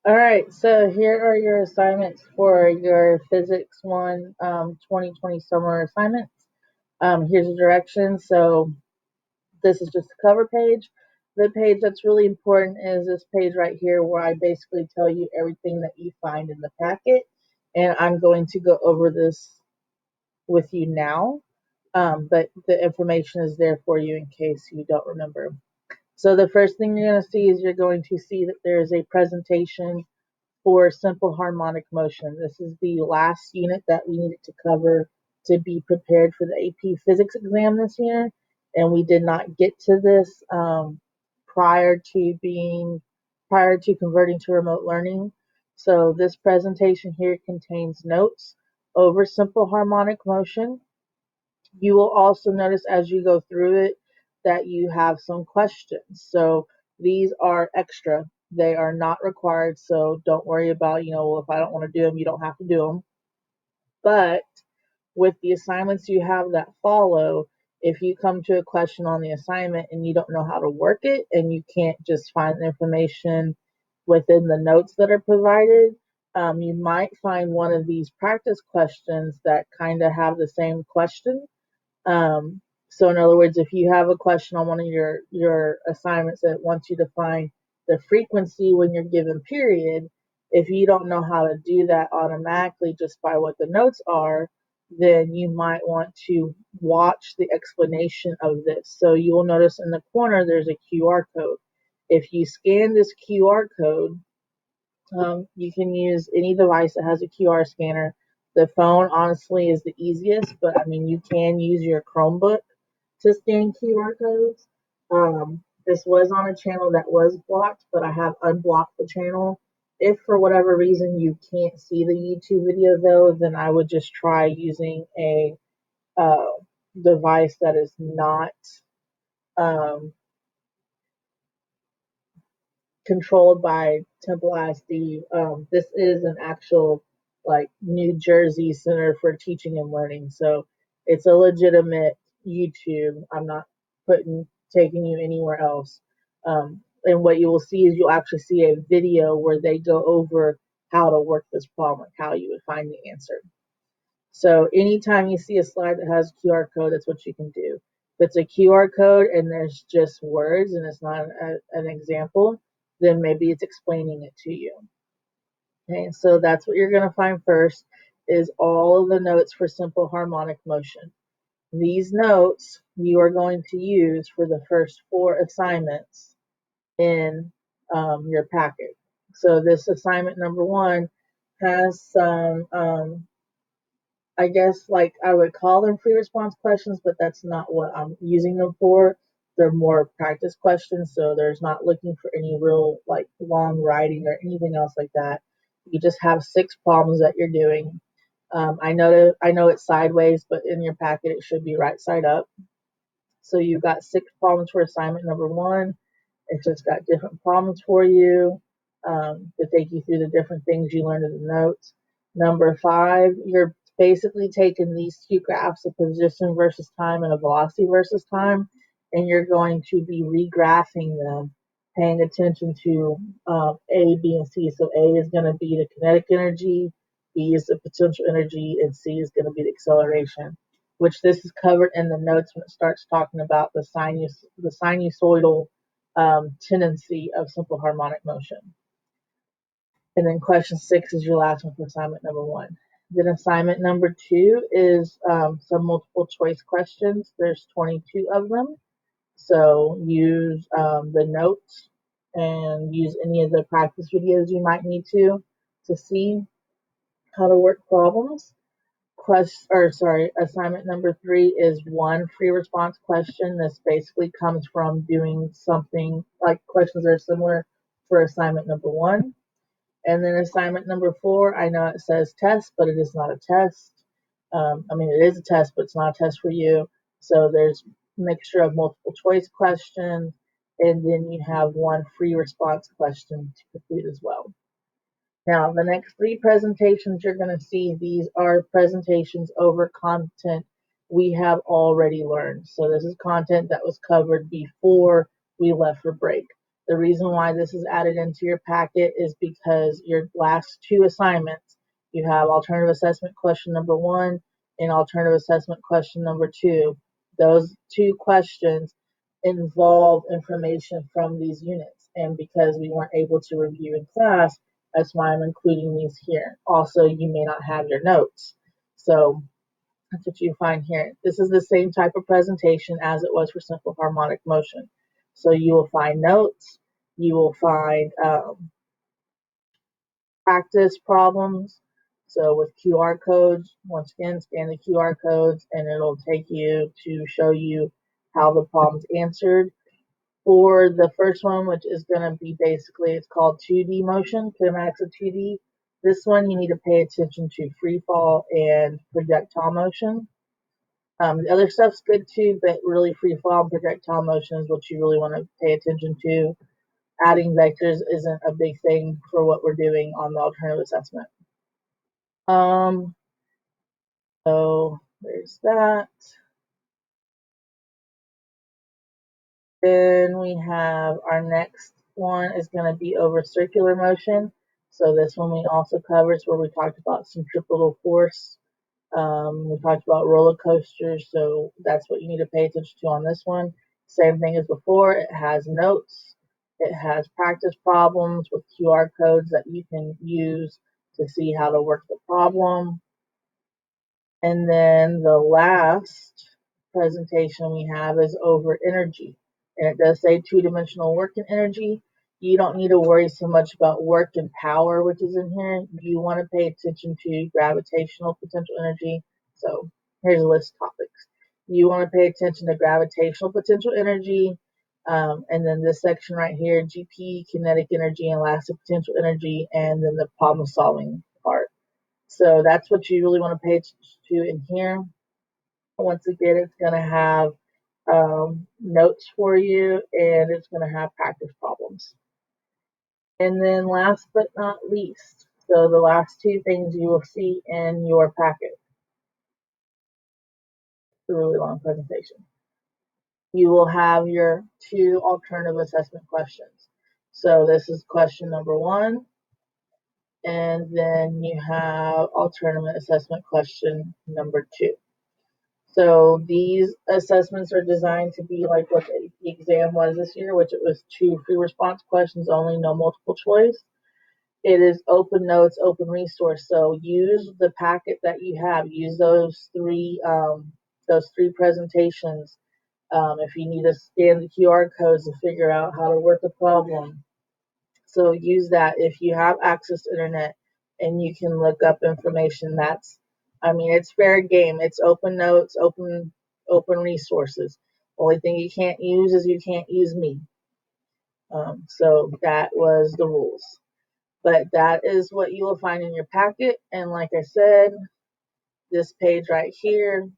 All right, so here are your assignments for your Physics 1 2020 summer assignments. Here's the directions. So this is just the cover page. The page that's really important is this page right here where I basically tell you everything that you find in the packet. And I'm going to go over this with you now, but the information is there for you in case you don't remember. So the first thing you're going to see is you're going to see that there is a presentation for simple harmonic motion. This is the last unit that we needed to cover to be prepared for the AP Physics exam this year, and we did not get to this prior to converting to remote learning. So this presentation here contains notes over simple harmonic motion. You will also notice as you go through it that you have some questions. So these are extra. They are not required, so don't worry about, well, if I don't want to do them, you don't have to do them. But with the assignments you have that follow, if you come to a question on the assignment and you don't know how to work it and you can't just find the information within the notes that are provided, you might find one of these practice questions that kind of have the same question, so in other words, if you have a question on one of your assignments that wants you to find the frequency when you're given period, if you don't know how to do that automatically just by what the notes are, then you might want to watch the explanation of this. So you will notice in the corner there's a QR code. If you scan this QR code, you can use any device that has a QR scanner. The phone, honestly, is the easiest, but I mean, you can use your Chromebook to scan QR codes. This was on a channel that was blocked, but I have unblocked the channel. If for whatever reason you can't see the YouTube video, though, then I would just try using a uh, device that is not um, controlled by Temple ISD. This is an actual like New Jersey Center for Teaching and Learning, so it's a legitimate YouTube. I'm not putting taking you anywhere else. And what you will see is you'll actually see a video where they go over how to work this problem, like how you would find the answer. So anytime you see a slide that has a QR code, that's what you can do. If it's a QR code and there's just words and it's not an example, then maybe it's explaining it to you. Okay, so that's what you're going to find first is all of the notes for simple harmonic motion. These notes you are going to use for the first 4 assignments in your packet. So this assignment number 1 has some I guess like I would call them free response questions, but that's not what I'm using them for. They're more practice questions, so there's not looking for any real like long writing or anything else like that. You just have 6 problems that you're doing. I know it's sideways, but in your packet it should be right side up. So you've got 6 problems for assignment number 1. It's just got different problems for you to take you through the different things you learned in the notes. Number 5, you're basically taking these 2 graphs, a position versus time and a velocity versus time, and you're going to be regraphing them, paying attention to A, B, and C. So A is going to be the kinetic energy, B is the potential energy, and C is going to be the acceleration, which this is covered in the notes when it starts talking about the sinusoidal tendency of simple harmonic motion. And then question 6 is your last one for assignment number 1. Then assignment number 2 is some multiple choice questions. There's 22 of them. So use the notes and use any of the practice videos you might need to see how to work problems. Assignment number 3 is 1 free response question. This basically comes from doing something like questions that are similar for assignment number 1. And then assignment number 4, I know it says test, but it is not a test. I mean, it is a test, but it's not a test for you. So there's a mixture of multiple choice questions, and then you have 1 free response question to complete as well. Now, the next 3 presentations you're going to see, these are presentations over content we have already learned. So this is content that was covered before we left for break. The reason why this is added into your packet is because your last two assignments, you have alternative assessment question number 1 and alternative assessment question number 2. Those two questions involve information from these units. And because we weren't able to review in class, that's why I'm including these here. Also, you may not have your notes. So that's what you find here. This is the same type of presentation as it was for simple harmonic motion. So you will find notes, you will find practice problems. So with QR codes, once again, scan the QR codes and it'll take you to show you how the problem's answered. For the first one, which is going to be basically, it's called 2D motion, kinematics of 2D. This one, you need to pay attention to free fall and projectile motion. The other stuff's good too, but really free fall and projectile motion is what you really want to pay attention to. Adding vectors isn't a big thing for what we're doing on the alternative assessment. So there's that. Then we have our next one is going to be over circular motion. So this one we also covers where we talked about centripetal force. We talked about roller coasters, so that's what you need to pay attention to on this one. Same thing as before, it has notes, it has practice problems with QR codes that you can use to see how to work the problem. And then the last presentation we have is over energy. And it does say two-dimensional work and energy. You don't need to worry so much about work and power, which is in here. You want to pay attention to gravitational potential energy. So here's a list of topics. You want to pay attention to gravitational potential energy. And then this section right here, GP, kinetic energy, and elastic potential energy, and then the problem solving part. So that's what you really want to pay attention to in here. Once again, it's going to have notes for you, and it's going to have practice problems. And then last but not least, so the last two things you will see in your packet. It's a really long presentation. You will have your two alternative assessment questions. So this is question number 1, and then you have alternative assessment question number 2. So these assessments are designed to be like what the exam was this year, which it was 2 free response questions only, no multiple choice. It is open notes, open resource. So use the packet that you have. Use those three presentations. If you need to scan the QR codes to figure out how to work the problem. So use that if you have access to internet and you can look up information. It's fair game. It's open notes, open resources. Only thing you can't use is you can't use me. So that was the rules. But that is what you will find in your packet. And like I said, this page right here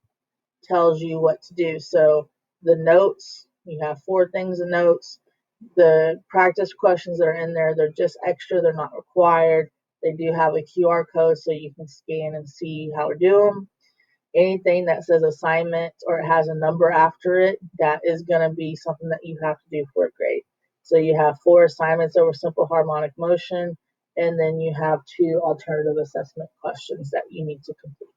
tells you what to do. So the notes, you have 4 things of notes. The practice questions that are in there, they're just extra. They're not required. They do have a QR code so you can scan and see how to do them. Anything that says assignment or it has a number after it, that is going to be something that you have to do for a grade. So you have 4 assignments over simple harmonic motion, and then you have 2 alternative assessment questions that you need to complete.